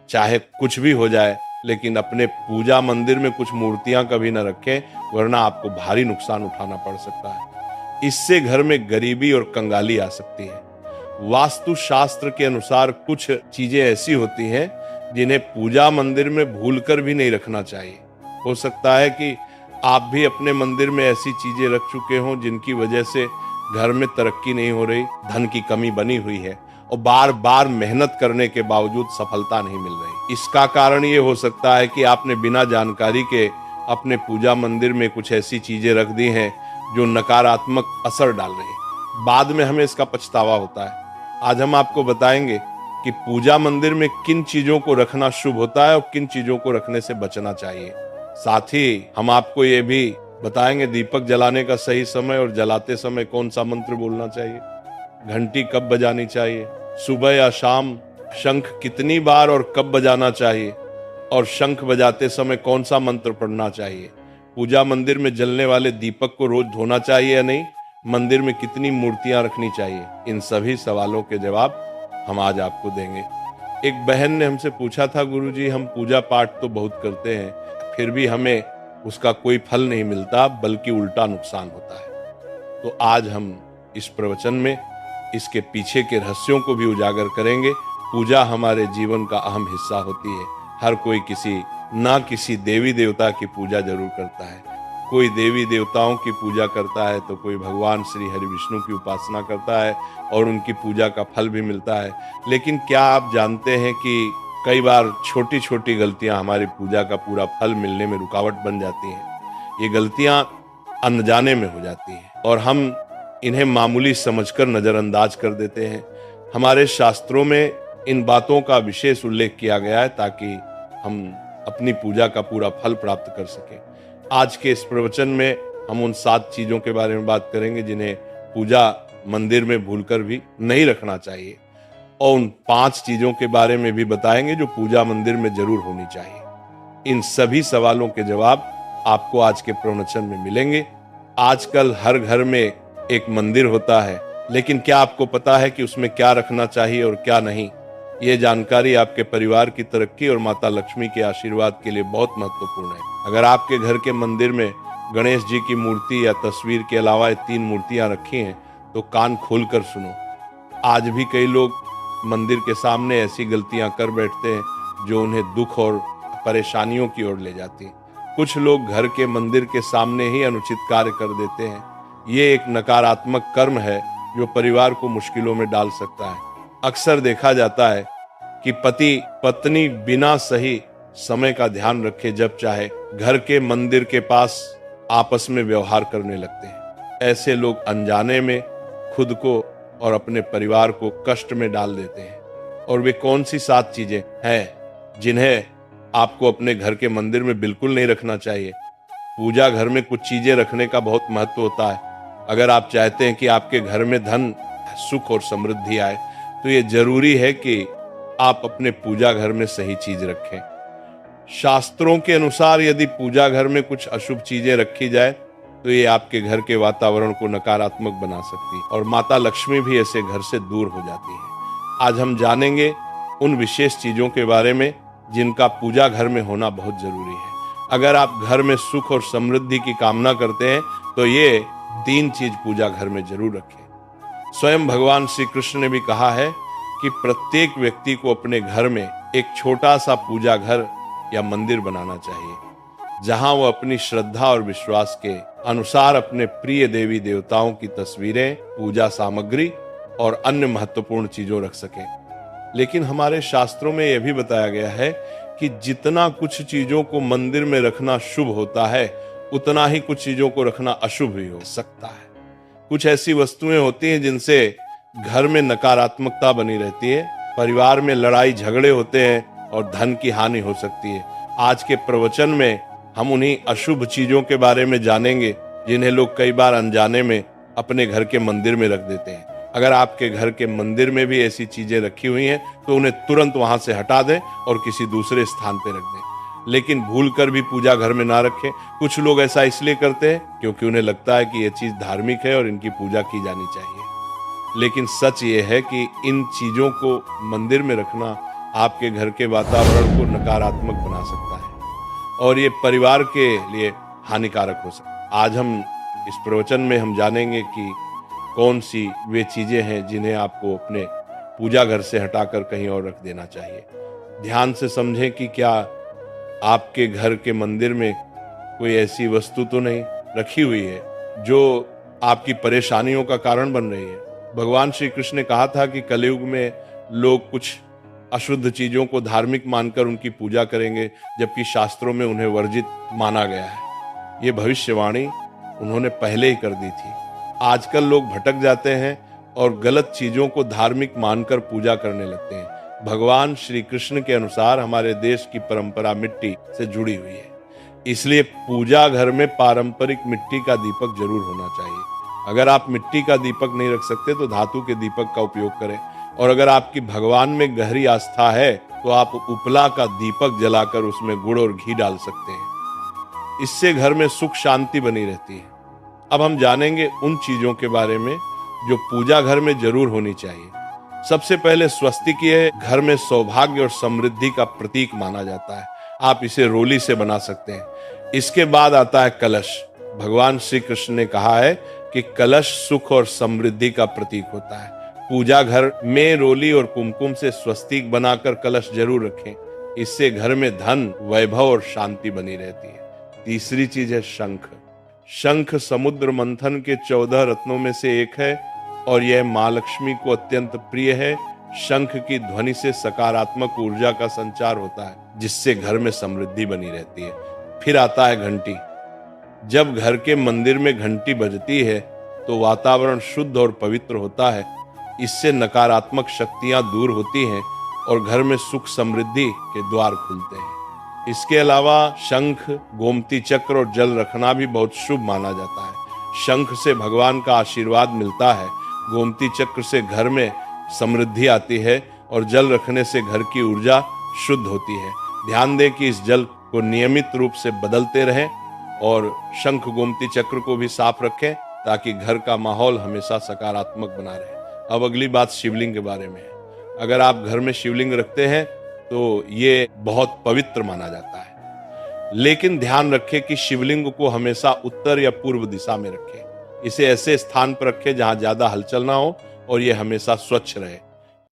चाहे कुछ भी हो जाए, लेकिन अपने पूजा मंदिर में कुछ मूर्तियां कभी न रखें, वरना आपको भारी नुकसान उठाना पड़ सकता है। इससे घर में गरीबी और कंगाली आ सकती है। वास्तु शास्त्र के अनुसार कुछ चीजें ऐसी होती हैं जिन्हें पूजा मंदिर में भूलकर भी नहीं रखना चाहिए। हो सकता है कि आप भी अपने मंदिर में ऐसी चीजें रख चुके हों जिनकी वजह से घर में तरक्की नहीं हो रही, धन की कमी बनी हुई है और बार बार मेहनत करने के बावजूद सफलता नहीं मिल रही। इसका कारण ये हो सकता है कि आपने बिना जानकारी के अपने पूजा मंदिर में कुछ ऐसी चीजें रख दी हैं जो नकारात्मक असर डाल रही हैं। बाद में हमें इसका पछतावा होता है। आज हम आपको बताएंगे कि पूजा मंदिर में किन चीजों को रखना शुभ होता है और किन चीजों को रखने से बचना चाहिए। साथ ही हम आपको ये भी बताएंगे दीपक जलाने का सही समय और जलाते समय कौन सा मंत्र बोलना चाहिए, घंटी कब बजानी चाहिए, सुबह या शाम शंख कितनी बार और कब बजाना चाहिए, और शंख बजाते समय कौन सा मंत्र पढ़ना चाहिए। पूजा मंदिर में जलने वाले दीपक को रोज धोना चाहिए या नहीं, मंदिर में कितनी मूर्तियां रखनी चाहिए। इन सभी सवालों के जवाब हम आज आपको देंगे। एक बहन ने हमसे पूछा था, गुरुजी हम पूजा पाठ तो बहुत करते हैं, फिर भी हमें उसका कोई फल नहीं मिलता, बल्कि उल्टा नुकसान होता है। तो आज हम इस प्रवचन में इसके पीछे के रहस्यों को भी उजागर करेंगे। पूजा हमारे जीवन का अहम हिस्सा होती है। हर कोई किसी देवी देवता की पूजा जरूर करता है। कोई देवी देवताओं की पूजा करता है तो कोई भगवान श्री हरि विष्णु की उपासना करता है और उनकी पूजा का फल भी मिलता है। लेकिन क्या आप जानते हैं कि कई बार छोटी छोटी गलतियां हमारी पूजा का पूरा फल मिलने में रुकावट बन जाती हैं। ये गलतियां अनजाने में हो जाती हैं और हम इन्हें मामूली समझकर नजरअंदाज कर देते हैं। हमारे शास्त्रों में इन बातों का विशेष उल्लेख किया गया है ताकि हम अपनी पूजा का पूरा फल प्राप्त कर सकें। आज के इस प्रवचन में हम उन 7 चीजों के बारे में बात करेंगे जिन्हें पूजा मंदिर में भूलकर भी नहीं रखना चाहिए, और उन 5 चीजों के बारे में भी बताएंगे जो पूजा मंदिर में जरूर होनी चाहिए। इन सभी सवालों के जवाब आपको आज के प्रवचन में मिलेंगे। आजकल हर घर में एक मंदिर होता है, लेकिन क्या आपको पता है कि उसमें क्या रखना चाहिए और क्या नहीं? ये जानकारी आपके परिवार की तरक्की और माता लक्ष्मी के आशीर्वाद के लिए बहुत महत्वपूर्ण है। अगर आपके घर के मंदिर में गणेश जी की मूर्ति या तस्वीर के अलावा 3 मूर्तियां रखी हैं तो कान खोलकर सुनो। आज भी कई लोग मंदिर के सामने ऐसी गलतियां कर बैठते हैं जो उन्हें दुख और परेशानियों की ओर ले जाती हैं। कुछ लोग घर के मंदिर के सामने ही अनुचित कार्य कर देते हैं। ये एक नकारात्मक कर्म है जो परिवार को मुश्किलों में डाल सकता है। अक्सर देखा जाता है कि पति पत्नी बिना सही समय का ध्यान रखे जब चाहे घर के मंदिर के पास आपस में व्यवहार करने लगते हैं। ऐसे लोग अनजाने में खुद को और अपने परिवार को कष्ट में डाल देते हैं। और वे कौन सी 7 चीजें हैं जिन्हें आपको अपने घर के मंदिर में बिल्कुल नहीं रखना चाहिए? पूजा घर में कुछ चीजें रखने का बहुत महत्व होता है। अगर आप चाहते हैं कि आपके घर में धन, सुख और समृद्धि आए तो ये जरूरी है कि आप अपने पूजा घर में सही चीज रखें। शास्त्रों के अनुसार यदि पूजा घर में कुछ अशुभ चीजें रखी जाए तो ये आपके घर के वातावरण को नकारात्मक बना सकती है और माता लक्ष्मी भी ऐसे घर से दूर हो जाती है। आज हम जानेंगे उन विशेष चीजों के बारे में जिनका पूजा घर में होना बहुत जरूरी है। अगर आप घर में सुख और समृद्धि की कामना करते हैं तो ये 3 चीज पूजा घर में जरूर रखें। स्वयं भगवान श्री कृष्ण ने भी कहा है कि प्रत्येक व्यक्ति को अपने घर में एक छोटा सा पूजा घर या मंदिर बनाना चाहिए, जहां वो अपनी श्रद्धा और विश्वास के अनुसार अपने प्रिय देवी देवताओं की तस्वीरें, पूजा सामग्री और अन्य महत्वपूर्ण चीजों रख सके। लेकिन हमारे शास्त्रों में यह भी बताया गया है कि जितना कुछ चीजों को मंदिर में रखना शुभ होता है, उतना ही कुछ चीजों को रखना अशुभ भी हो सकता है। कुछ ऐसी वस्तुएं होती हैं जिनसे घर में नकारात्मकता बनी रहती है, परिवार में लड़ाई झगड़े होते हैं और धन की हानि हो सकती है। आज के प्रवचन में हम उन्हीं अशुभ चीजों के बारे में जानेंगे जिन्हें लोग कई बार अनजाने में अपने घर के मंदिर में रख देते हैं। अगर आपके घर के मंदिर में भी ऐसी चीजें रखी हुई हैं तो उन्हें तुरंत वहां से हटा दें और किसी दूसरे स्थान पर रख दें, लेकिन भूल कर भी पूजा घर में ना रखें। कुछ लोग ऐसा इसलिए करते हैं क्योंकि उन्हें लगता है कि यह चीज धार्मिक है और इनकी पूजा की जानी चाहिए। लेकिन सच ये है कि इन चीजों को मंदिर में रखना आपके घर के वातावरण को नकारात्मक बना सकता है और ये परिवार के लिए हानिकारक हो सकता है। आज हम इस प्रवचन में हम जानेंगे कि कौन सी वे चीजें हैं जिन्हें आपको अपने पूजा घर से हटाकर कहीं और रख देना चाहिए। ध्यान से समझें कि क्या आपके घर के मंदिर में कोई ऐसी वस्तु तो नहीं रखी हुई है जो आपकी परेशानियों का कारण बन रही है। भगवान श्री कृष्ण ने कहा था कि कलयुग में लोग कुछ अशुद्ध चीजों को धार्मिक मानकर उनकी पूजा करेंगे, जबकि शास्त्रों में उन्हें वर्जित माना गया है। ये भविष्यवाणी उन्होंने पहले ही कर दी थी। आजकल लोग भटक जाते हैं और गलत चीजों को धार्मिक मानकर पूजा करने लगते हैं। भगवान श्री कृष्ण के अनुसार हमारे देश की परंपरा मिट्टी से जुड़ी हुई है, इसलिए पूजा घर में पारंपरिक मिट्टी का दीपक जरूर होना चाहिए। अगर आप मिट्टी का दीपक नहीं रख सकते तो धातु के दीपक का उपयोग करें, और अगर आपकी भगवान में गहरी आस्था है तो आप उपला का दीपक जलाकर उसमें गुड़ और घी डाल सकते हैं। इससे घर में सुख शांति बनी रहती है। अब हम जानेंगे उन चीजों के बारे में जो पूजा घर में जरूर होनी चाहिए। सबसे पहले स्वस्तिक ये घर में सौभाग्य और समृद्धि का प्रतीक माना जाता है। आप इसे रोली से बना सकते हैं। इसके बाद आता है कलश। भगवान श्री कृष्ण ने कहा है कि कलश सुख और समृद्धि का प्रतीक होता है। पूजा घर में रोली और कुमकुम से स्वस्तिक बनाकर कलश जरूर रखें। इससे घर में धन, वैभव और शांति बनी रहती है। तीसरी चीज है शंख। शंख समुद्र मंथन के 14 रत्नों में से एक है और यह मां लक्ष्मी को अत्यंत प्रिय है। शंख की ध्वनि से सकारात्मक ऊर्जा का संचार होता है, जिससे घर में समृद्धि बनी रहती है। फिर आता है घंटी। जब घर के मंदिर में घंटी बजती है तो वातावरण शुद्ध और पवित्र होता है। इससे नकारात्मक शक्तियां दूर होती हैं और घर में सुख समृद्धि के द्वार खुलते हैं। इसके अलावा शंख, गोमती चक्र और जल रखना भी बहुत शुभ माना जाता है। शंख से भगवान का आशीर्वाद मिलता है, गोमती चक्र से घर में समृद्धि आती है और जल रखने से घर की ऊर्जा शुद्ध होती है। ध्यान दें कि इस जल को नियमित रूप से बदलते रहें और शंख गोमती चक्र को भी साफ रखें ताकि घर का माहौल हमेशा सकारात्मक बना रहे। अब अगली बात शिवलिंग के बारे में है। अगर आप घर में शिवलिंग रखते हैं तो ये बहुत पवित्र माना जाता है, लेकिन ध्यान रखें कि शिवलिंग को हमेशा उत्तर या पूर्व दिशा में रखें। इसे ऐसे स्थान पर रखें जहां ज्यादा हलचल ना हो और ये हमेशा स्वच्छ रहे।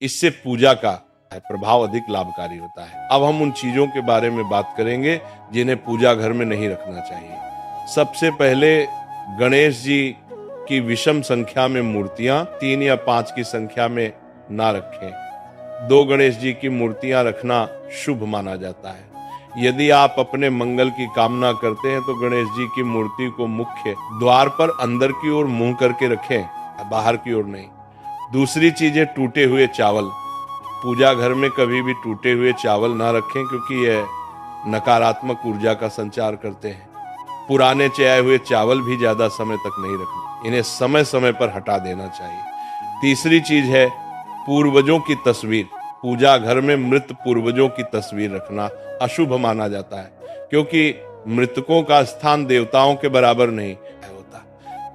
इससे पूजा का प्रभाव अधिक लाभकारी होता है। अब हम उन चीजों के बारे में बात करेंगे जिन्हें पूजा घर में नहीं रखना चाहिए। सबसे पहले गणेश जी की विषम संख्या में मूर्तियां 3 या 5 की संख्या में ना रखें। 2 गणेश जी की मूर्तियां रखना शुभ माना जाता है। यदि आप अपने मंगल की कामना करते हैं तो गणेश जी की मूर्ति को मुख्य द्वार पर अंदर की ओर मुंह करके रखें, बाहर की ओर नहीं। दूसरी चीज है टूटे हुए चावल। पूजा घर में कभी भी टूटे हुए चावल ना रखें क्योंकि यह नकारात्मक ऊर्जा का संचार करते हैं। पुराने चयाए हुए चावल भी ज्यादा समय तक नहीं रखना, इन्हें समय समय पर हटा देना चाहिए। तीसरी चीज है पूर्वजों की तस्वीर। पूजा घर में मृत पूर्वजों की तस्वीर रखना अशुभ माना जाता है, क्योंकि मृतकों का स्थान देवताओं के बराबर नहीं होता।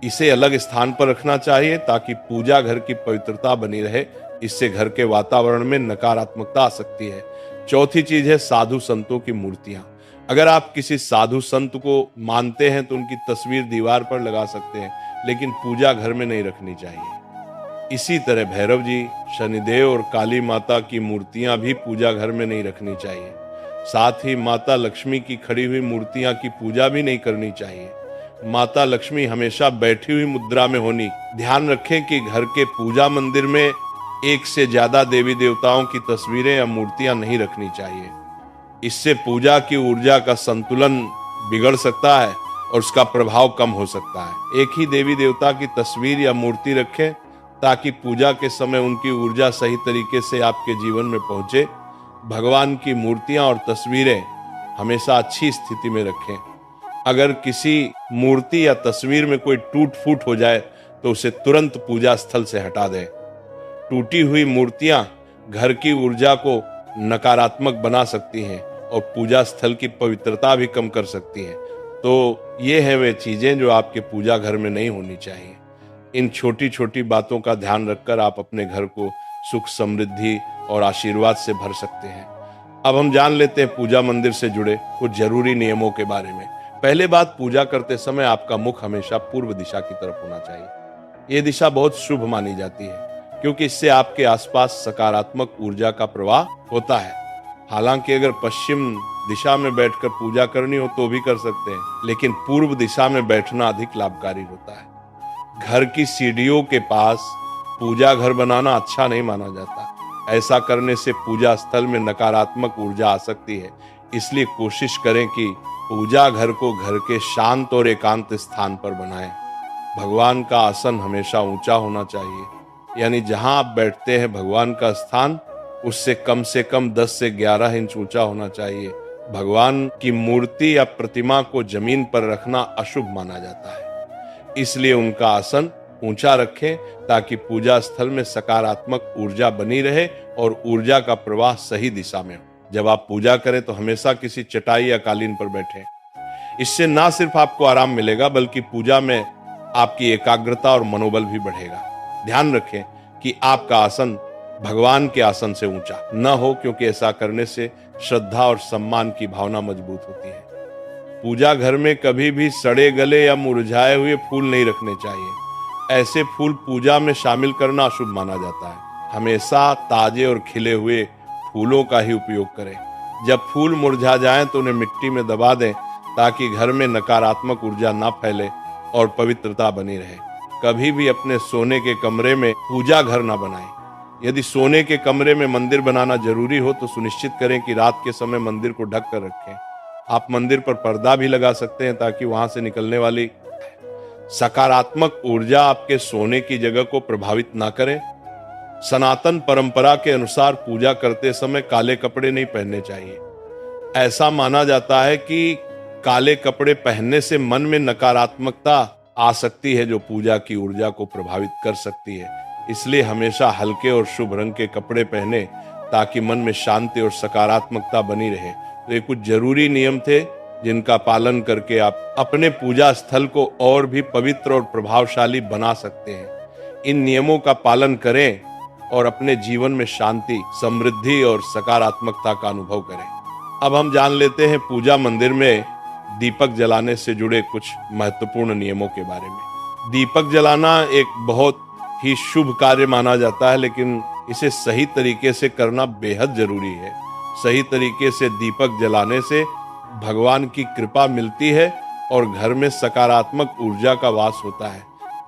इसे अलग स्थान पर रखना चाहिए ताकि पूजा घर की पवित्रता बनी रहे। इससे घर के वातावरण में नकारात्मकता आ सकती है। चौथी चीज है साधु संतों की मूर्तियां। अगर आप किसी साधु संत को मानते हैं तो उनकी तस्वीर दीवार पर लगा सकते हैं, लेकिन पूजा घर में नहीं रखनी चाहिए। इसी तरह भैरव जी, शनिदेव और काली माता की मूर्तियां भी पूजा घर में नहीं रखनी चाहिए। साथ ही माता लक्ष्मी की खड़ी हुई मूर्तियां की पूजा भी नहीं करनी चाहिए। माता लक्ष्मी हमेशा बैठी हुई मुद्रा में होनी। ध्यान रखें कि घर के पूजा मंदिर में एक से ज्यादा देवी देवताओं की तस्वीरें या मूर्तियां नहीं रखनी चाहिए। इससे पूजा की ऊर्जा का संतुलन बिगड़ सकता है और उसका प्रभाव कम हो सकता है। एक ही देवी देवता की तस्वीर या मूर्ति रखें ताकि पूजा के समय उनकी ऊर्जा सही तरीके से आपके जीवन में पहुंचे। भगवान की मूर्तियां और तस्वीरें हमेशा अच्छी स्थिति में रखें। अगर किसी मूर्ति या तस्वीर में कोई टूट फूट हो जाए तो उसे तुरंत पूजा स्थल से हटा दें। टूटी हुई मूर्तियां घर की ऊर्जा को नकारात्मक बना सकती हैं और पूजा स्थल की पवित्रता भी कम कर सकती हैं। तो ये है वे चीजें जो आपके पूजा घर में नहीं होनी चाहिए। इन छोटी छोटी बातों का ध्यान रखकर आप अपने घर को सुख समृद्धि और आशीर्वाद से भर सकते हैं। अब हम जान लेते हैं पूजा मंदिर से जुड़े कुछ जरूरी नियमों के बारे में। पहले बात, पूजा करते समय आपका मुख हमेशा पूर्व दिशा की तरफ होना चाहिए। यह दिशा बहुत शुभ मानी जाती है क्योंकि इससे आपके आसपास सकारात्मक ऊर्जा का प्रवाह होता है। हालांकि अगर पश्चिम दिशा में बैठकर पूजा करनी हो तो भी कर सकते हैं, लेकिन पूर्व दिशा में बैठना अधिक लाभकारी होता है। घर की सीढ़ियों के पास पूजा घर बनाना अच्छा नहीं माना जाता। ऐसा करने से पूजा स्थल में नकारात्मक ऊर्जा आ सकती है। इसलिए कोशिश करें कि पूजा घर को घर के शांत और एकांत स्थान पर बनाएं। भगवान का आसन हमेशा ऊंचा होना चाहिए, यानी जहां आप बैठते हैं भगवान का स्थान उससे कम 10 से 11 इंच ऊंचा होना चाहिए। भगवान की मूर्ति या प्रतिमा को जमीन पर रखना अशुभ माना जाता है, इसलिए उनका आसन ऊंचा रखें ताकि पूजा स्थल में सकारात्मक ऊर्जा बनी रहे और ऊर्जा का प्रवाह सही दिशा में हो। जब आप पूजा करें तो हमेशा किसी चटाई या कालीन पर बैठें। इससे ना सिर्फ आपको आराम मिलेगा बल्कि पूजा में आपकी एकाग्रता और मनोबल भी बढ़ेगा। ध्यान रखें कि आपका आसन भगवान के आसन से ऊंचा न हो, क्योंकि ऐसा करने से श्रद्धा और सम्मान की भावना मजबूत होती है। पूजा घर में कभी भी सड़े गले या मुरझाए हुए फूल नहीं रखने चाहिए। ऐसे फूल पूजा में शामिल करना अशुभ माना जाता है। हमेशा ताजे और खिले हुए फूलों का ही उपयोग करें। जब फूल मुरझा जाएं तो उन्हें मिट्टी में दबा दें ताकि घर में नकारात्मक ऊर्जा ना फैले और पवित्रता बनी रहे। कभी भी अपने सोने के कमरे में पूजा घर ना बनाएं। यदि सोने के कमरे में मंदिर बनाना जरूरी हो तो सुनिश्चित करें कि रात के समय मंदिर को ढक कर रखें। आप मंदिर पर पर्दा भी लगा सकते हैं ताकि वहां से निकलने वाली सकारात्मक ऊर्जा आपके सोने की जगह को प्रभावित ना करे। सनातन परंपरा के अनुसार पूजा करते समय काले कपड़े नहीं पहनने चाहिए। ऐसा माना जाता है कि काले कपड़े पहनने से मन में नकारात्मकता आ सकती है जो पूजा की ऊर्जा को प्रभावित कर सकती है। इसलिए हमेशा हल्के और शुभ रंग के कपड़े पहने ताकि मन में शांति और सकारात्मकता बनी रहे। तो ये कुछ जरूरी नियम थे जिनका पालन करके आप अपने पूजा स्थल को और भी पवित्र और प्रभावशाली बना सकते हैं। इन नियमों का पालन करें और अपने जीवन में शांति, समृद्धि और सकारात्मकता का अनुभव करें। अब हम जान लेते हैं पूजा मंदिर में दीपक जलाने से जुड़े कुछ महत्वपूर्ण नियमों के बारे में। दीपक जलाना एक बहुत ही शुभ कार्य माना जाता है, लेकिन इसे सही तरीके से करना बेहद जरूरी है। सही तरीके से दीपक जलाने से भगवान की कृपा मिलती है और घर में सकारात्मक ऊर्जा का वास होता है।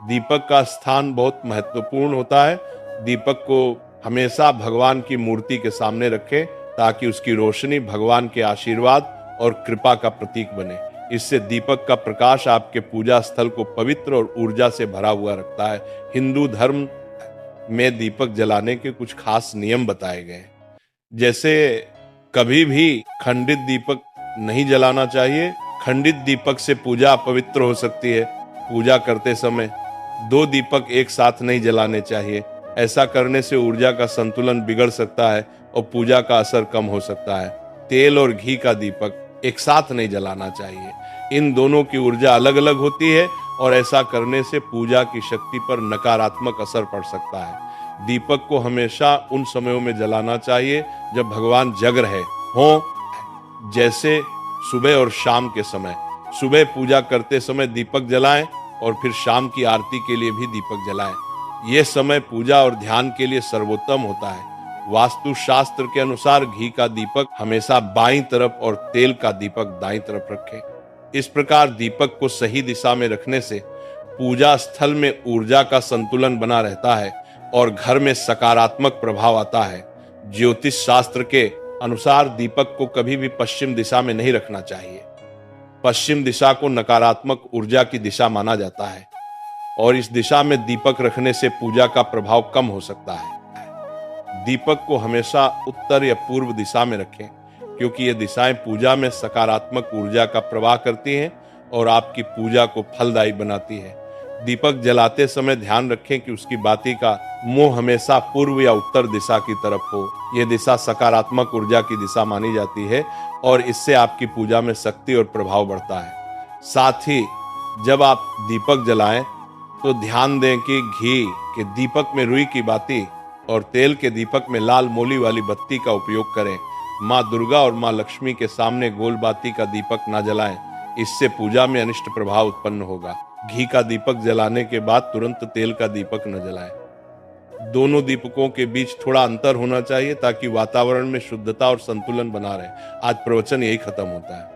दीपक का स्थान बहुत महत्वपूर्ण होता है। दीपक को हमेशा भगवान की मूर्ति के सामने रखें ताकि उसकी रोशनी भगवान के आशीर्वाद और कृपा का प्रतीक बने। इससे दीपक का प्रकाश आपके पूजा स्थल को पवित्र और ऊर्जा से भरा हुआ रखता है। हिंदू धर्म में दीपक जलाने के कुछ खास नियम बताए गए हैं। जैसे कभी भी खंडित दीपक नहीं जलाना चाहिए। खंडित दीपक से पूजा अपवित्र हो सकती है। पूजा करते समय 2 दीपक एक साथ नहीं जलाने चाहिए। ऐसा करने से ऊर्जा का संतुलन बिगड़ सकता है और पूजा का असर कम हो सकता है। तेल और घी का दीपक एक साथ नहीं जलाना चाहिए। इन दोनों की ऊर्जा अलग अलग होती है और ऐसा करने से पूजा की शक्ति पर नकारात्मक असर पड़ सकता है। दीपक को हमेशा उन समयों में जलाना चाहिए जब भगवान जग रहे हों, जैसे सुबह और शाम के समय। सुबह पूजा करते समय दीपक जलाएं और फिर शाम की आरती के लिए भी दीपक जलाएं। यह समय पूजा और ध्यान के लिए सर्वोत्तम होता है। वास्तु शास्त्र के अनुसार घी का दीपक हमेशा बाईं तरफ और तेल का दीपक दाईं तरफ रखें। इस प्रकार दीपक को सही दिशा में रखने से पूजा स्थल में ऊर्जा का संतुलन बना रहता है और घर में सकारात्मक प्रभाव आता है। ज्योतिष शास्त्र के अनुसार दीपक को कभी भी पश्चिम दिशा में नहीं रखना चाहिए। पश्चिम दिशा को नकारात्मक ऊर्जा की दिशा माना जाता है और इस दिशा में दीपक रखने से पूजा का प्रभाव कम हो सकता है। दीपक को हमेशा उत्तर या पूर्व दिशा में रखें क्योंकि ये दिशाएं पूजा में सकारात्मक ऊर्जा का प्रवाह करती हैं और आपकी पूजा को फलदायी बनाती है। दीपक जलाते समय ध्यान रखें कि उसकी बाती का मुंह हमेशा पूर्व या उत्तर दिशा की तरफ हो। यह दिशा सकारात्मक ऊर्जा की दिशा मानी जाती है और इससे आपकी पूजा में शक्ति और प्रभाव बढ़ता है। साथ ही जब आप दीपक जलाएं तो ध्यान दें कि घी के दीपक में रुई की बाती और तेल के दीपक में लाल मोली वाली बत्ती का उपयोग करें। माँ दुर्गा और माँ लक्ष्मी के सामने गोल बाती का दीपक ना जलाएं, इससे पूजा में अनिष्ट प्रभाव उत्पन्न होगा। घी का दीपक जलाने के बाद तुरंत तेल का दीपक न जलाएं। दोनों दीपकों के बीच थोड़ा अंतर होना चाहिए ताकि वातावरण में शुद्धता और संतुलन बना रहे। आज प्रवचन यही खत्म होता है।